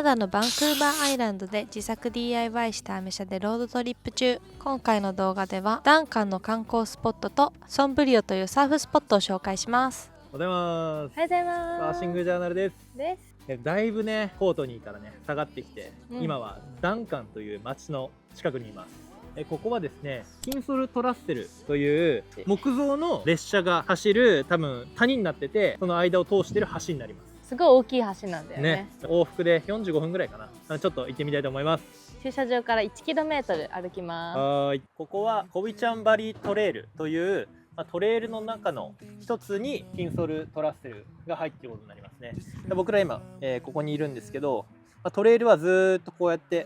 ナダのバンクーバーアイランドで自作 DIY したアメ車でロードトリップ中。今回の動画ではダンカンの観光スポットとソンブリオというサーフスポットを紹介します。おはようございます。おはようございます。サーシングジャーナルです。だいぶね、コートニーからね下がってきて、今はダンカンという町の近くにいます。ここはですね、キンソルトラッセルという木造の列車が走る、多分谷になってて、その間を通してる橋になります。すごい大きい橋なんだよね。往復で45分ぐらいかな。ちょっと行ってみたいと思います。駐車場から 1km 歩きます。はい。ここはコビチャンバリートレイルというトレイルの中の一つにキンソルトラッセルが入っていることになりますね。僕ら今、ここにいるんですけど、トレイルはずーっとこうやって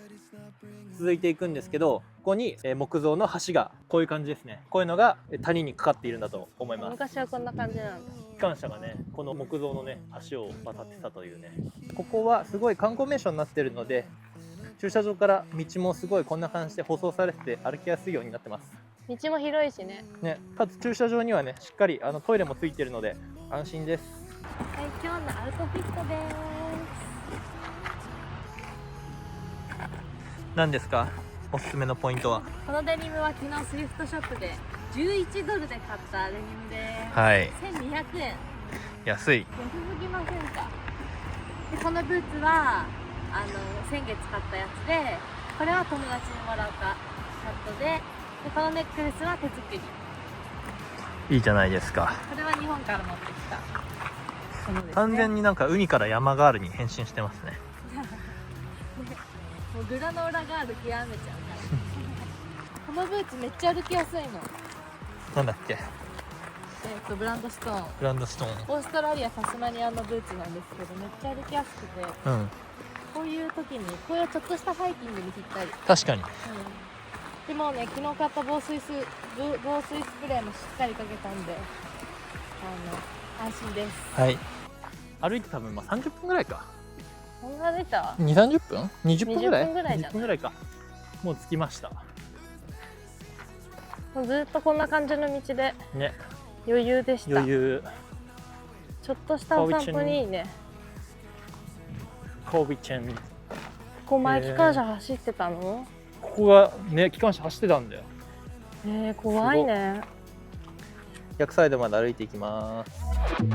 続いていくんですけど、ここに木造の橋がこういう感じですね。こういうのが谷にかかっているんだと思います。昔はこんな感じなんだ。機関車がね、この木造のね橋を渡ってたというね。ここはすごい観光名所になっているので、駐車場から道もすごいこんな感じで舗装されてて歩きやすいようになってます。道も広いしね。かつ駐車場にはね、しっかりトイレもついているので安心です。はい、今日のアウトフィットです。何ですか、おすすめのポイントは？このデニムは昨日スリフトショップで11ドルで買ったデニムです。はい、1200円。安い。安すぎませんか？でこのブーツは先月買ったやつで、これは友達にもらったカットで、このネックレスは手作り。いいじゃないですか。これは日本から持ってきたものですね。完全になんかウニから山ガールに変身してますね。もうグラノーラガール極めちゃうからこのブーツめっちゃ歩きやすいの。なんだっけ？ブランドストーン。ブランドストーン。オーストラリアタスマニアのブーツなんですけど、めっちゃ歩きやすくて、こういう時にこういうちょっとしたハイキングにぴったり。確かに。でもね、昨日買った防水スプレーもしっかりかけたんで、安心です。はい。歩いて多分30分ぐらいか。そんな出た？2、30分？20分ぐらい？20分ぐらいじゃない？ 20分ぐらいか。もう着きました。もうずっとこんな感じの道でね。余裕でした。余裕。ちょっとしたお散歩にいいね。コビチェン。ここ前機関車走ってたの？ここがね、機関車走ってたんだよ。怖いね。逆サイドまで歩いていきます。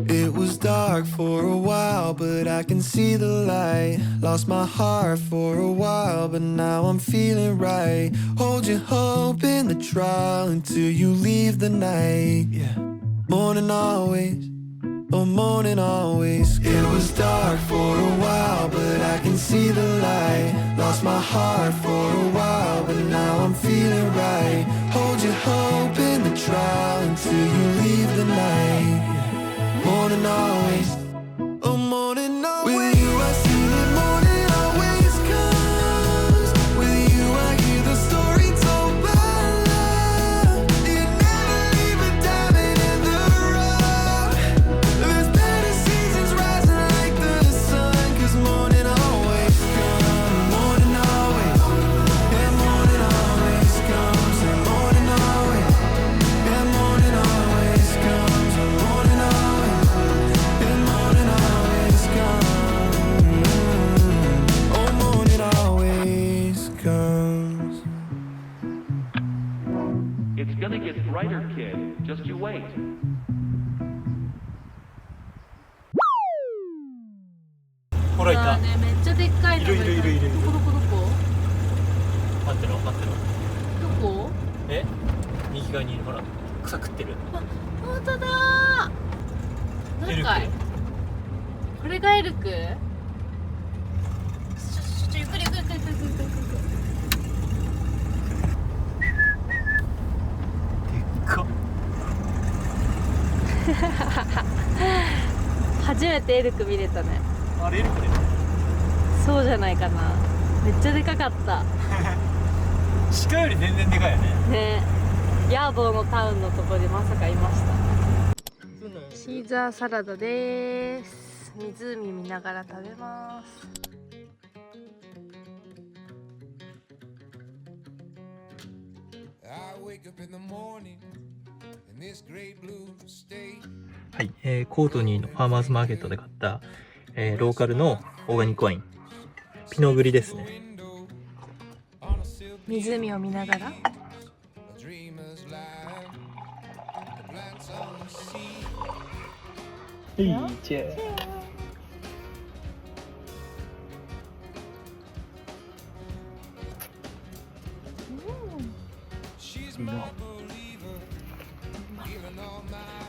It was dark for a while, but I can see the light. Lost my heart for a while, but now I'm feeling right. Hold your hope in the trial until you leave the night. Yeah, morning always, oh morning always. It was dark for a while, but I can see the light. Lost my heart for a while, but now I'm feeling right. Hold your hope in the trial until you leave the night. Morning always, oh morning always. With you I see that morning always comes. With you I hear the story told by love. You never leave a diamond in the rough. There's better seasons rising like the sun. 'Cause morning always comes. Morning always, and morning always comes. And morning always, and morning always comes. And morning always, and morning always comes. Oh, morning always comes. It's gonna get brighter, kid. Just you wait. ほらいた。めっちゃでっかいのがいた。いる。どこ？待ってろ。どこ？右側にいる。ほら、草食ってる。本当だー。エルク。これがエルク？ゆっくり。初めてエルク見れたね。あれエルクで。そうじゃないかな。めっちゃでかかった。鹿より全然でかいよね。ね、ヤーボーのタウンのところでまさかいました。シーザーサラダです。湖見ながら食べます。はい、コートニーのファーマーズマーケットで買った、ローカルのオーガニックワインピノグリですね。湖を見ながら。いいチェ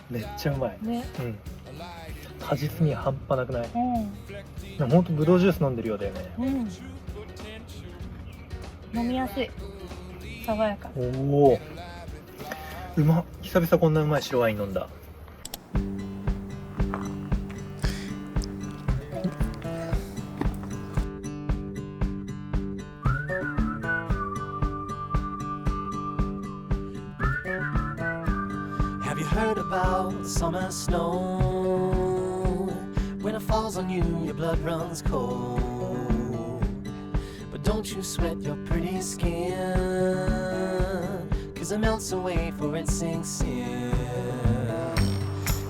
めっちゃうまい。ね。うん。果実味半端なくない？ほんとブドウジュース飲んでるようだよね。飲みやすい。爽やか。おお。うまっ。久々こんなうまい白ワイン飲んだ。Have you heard about summer snow? When it falls on you, your blood runs cold. But don't you sweat your pretty skin, 'cause it melts away for it sinks in.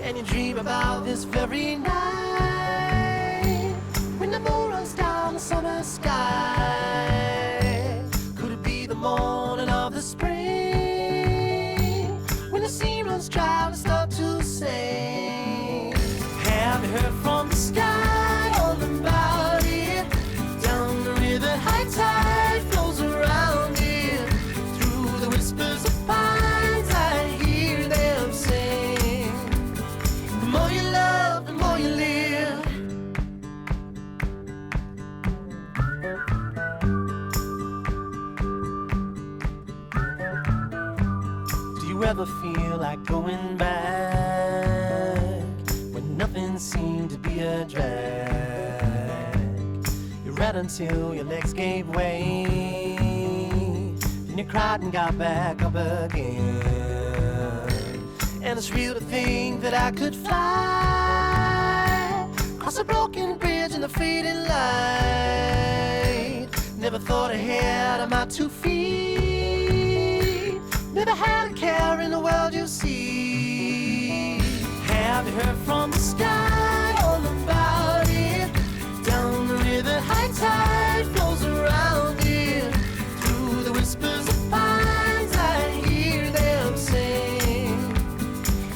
And you dream about this very night, when the moon runs down the summer sky. Could it be the morning of the spring, when the sea runs dry and start to sing? Have you heard from the sky all about it? Down the river, high tide flows around it. Through the whispers of pines, I hear them sing. The more you love, the more you live. Do you ever feel like going back when nothing seemed to be a drag? You ran until your legs gave way, then you cried and got back up again. And it's real to think that I could fly across a broken bridge in the fading light. Never thought ahead of my 2 feet. Never had a care in the world, you see. Have you heard from the sky all about it? Down the river, high tide flows around it. Through the whispers of pines, I hear them sing.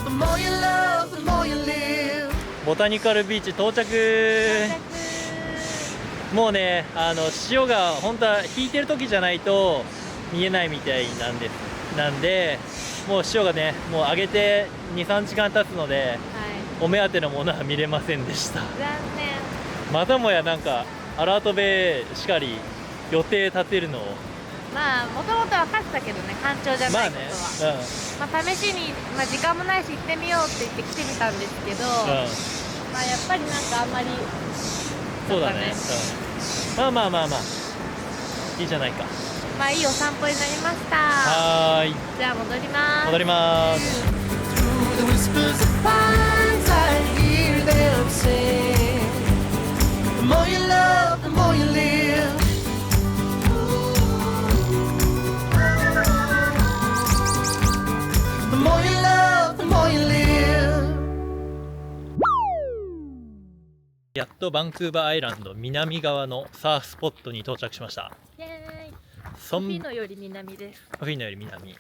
The more you love, the more you live. ボタニカルビーチ到着。もうね、潮が本当は引いてる時じゃないと見えないみたいなんです。なんで、もう潮がね、もう上げて2、3時間経つので、はい。お目当てのものは見れませんでした。残念。またもやなんかアラートベイしかり予定立てるのを、まあ、もともと分かってたけどね、干潮じゃまあね、ないことは。まあ、試しに、まあ、時間もないし行ってみようって言って来てみたんですけど、まあ、やっぱりなんかあんまり、そうだね、まあまあまあまあいいじゃないか。まあいいお散歩になりました。はーい、じゃあ戻ります。戻ります。 Through the whispers of pines, I hear them sing. The more you love, the more you live. The more you love, the more you live. やっとバンクーバーアイランド南側のサーフスポットに到着しました。イエーイ。ソンフィノより南です。フィノより南、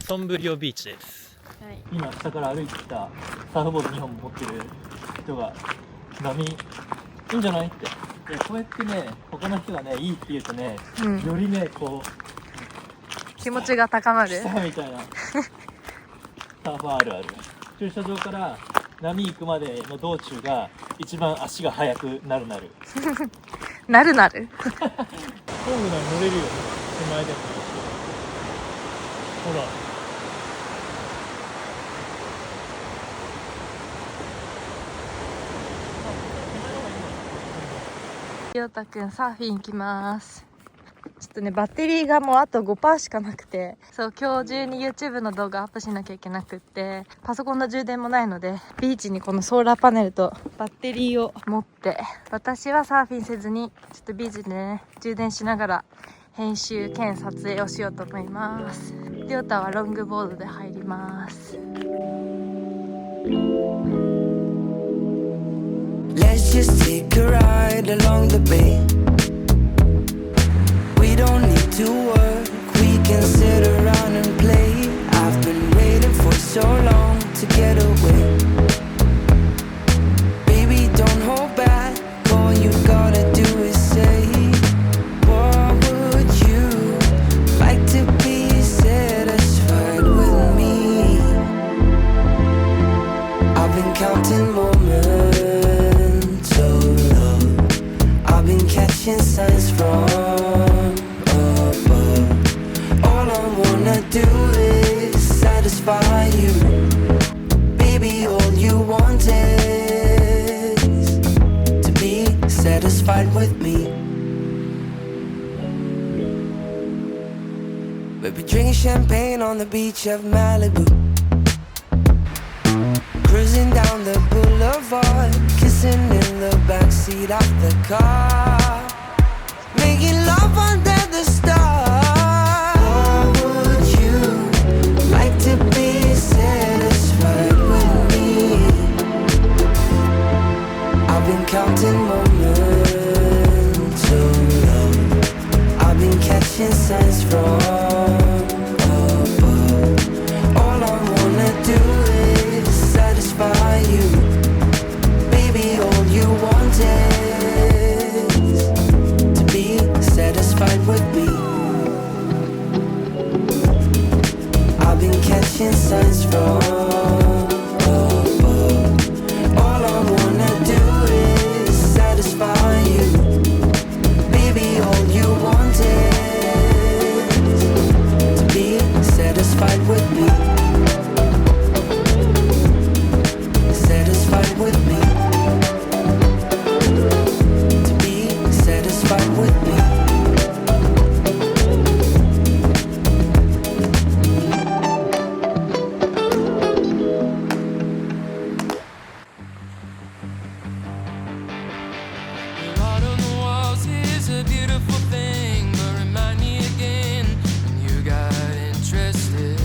ソンブリオビーチです。はい。今下から歩いてきたサーフボード2本持ってる人が波いいんじゃないって、いやこうやってね他の人がねいいって言うとね、よりねこう気持ちが高まる。来たみたいなサーフあるある。駐車場から波行くまでの道中が一番足が速くなる。なる。ホームなら乗れるよね、手前でも。ほらりょうたくんサーフィン行きます。ちょっとねバッテリーがもうあと 5% しかなくて、そう今日中に YouTube の動画アップしなきゃいけなくって、パソコンの充電もないのでビーチにこのソーラーパネルとバッテリーを持って、私はサーフィンせずにちょっとビーチでね充電しながら編集兼撮影をしようと思います。りょうたはロングボードで入ります。 Let's just take a ride along the bay. to work, we can sit around and play. I've been waiting for so long to get away. Baby, don't hold back, all you gotta do is say, what would you like to be satisfied with me? I've been counting moments of love, I've been catching signs from above. All I wanna do is satisfy you. Baby, all you want is to be satisfied with me. Baby, drinking champagne on the beach of Malibu, cruising down the boulevard, kissing in the backseat of the car, making love under the stars. What would you like to be satisfied with me? I've been counting moments of love, I've been catching signs from above. All I wanna do is satisfy you. Baby, all you want is to be satisfied with me. I've been catching signs from above. All I wanna do is satisfy you. Baby, all you want is to be satisfied with me. Satisfied with me. To be satisfied with me. The art on the walls is a beautiful thing, but remind me again when you got interested.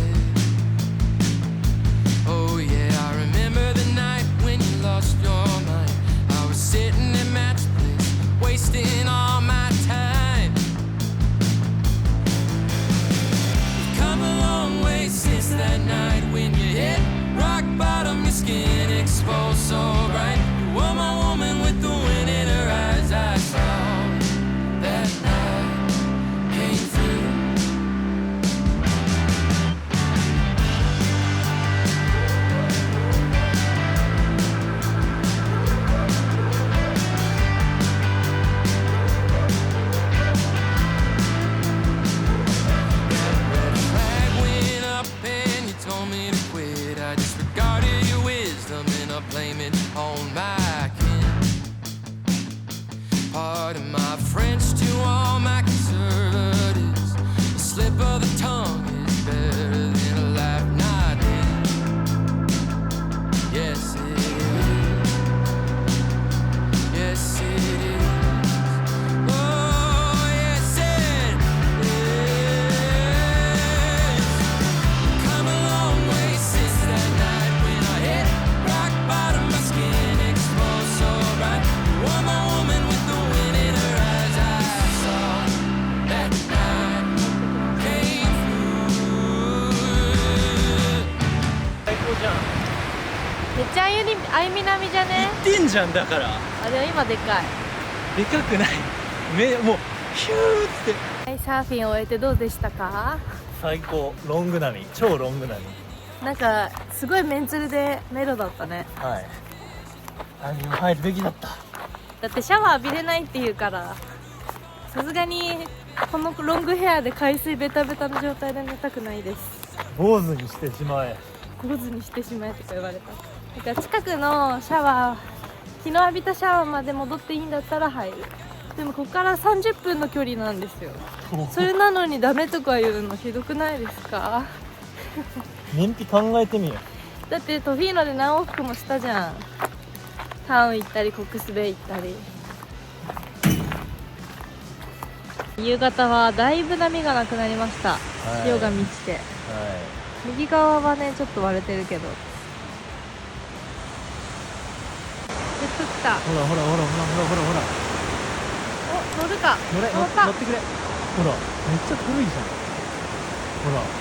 Oh yeah, I remember the night when you lost your mind. I was sitting at Matt's place, wasting all my time. We've come a long way since that night when you hit rock bottom, your skin exposed so bright. You were my woman with the wind in her eyes. I saw that night came through. Red flag went up and you told me to quit. I disregarded your wisdom and I blame it on my kin. Pardon my French to all my conservatives. A slip of the tongue is better than a life not lived. Yes, it is. Yes, it is. Oh, yes, it is. Come a long way since that night when I hit rock bottom, my skin exposed so bright. You were my woman with the wind in her eyes. I saw that night came through. 最高じゃん。めっちゃあいみなみじゃね。言ってんじゃんだから。あ、でも今でかい。でかくない。もうヒューってはい、サーフィンを終えてどうでしたか？最高。ロング波、超ロング波。なんかすごいメンツルでメロだったね。はい。波も入るべきだった。だってシャワー浴びれないって言うから、さすがにこのロングヘアで海水ベタベタの状態で寝たくないです。坊主にしてしまえ。坊主にしてしまえとか言われた。だから近くのシャワー、昨日浴びたシャワーまで戻っていいんだったら入る。でもここから30分の距離なんですよ。それなのにダメとか言うのひどくないですか？燃費考えてみよだってトフィーノで何往復もしたじゃん。タウン行ったりコックスベイ行ったり。夕方はだいぶ波がなくなりました。潮が満ちて、右側はねちょっと割れてるけど。ジェット来た。ほらほらほらほらほらほらほら。お、乗るか。乗った。乗ってくれ。ほらめっちゃ軽いじゃん。ほら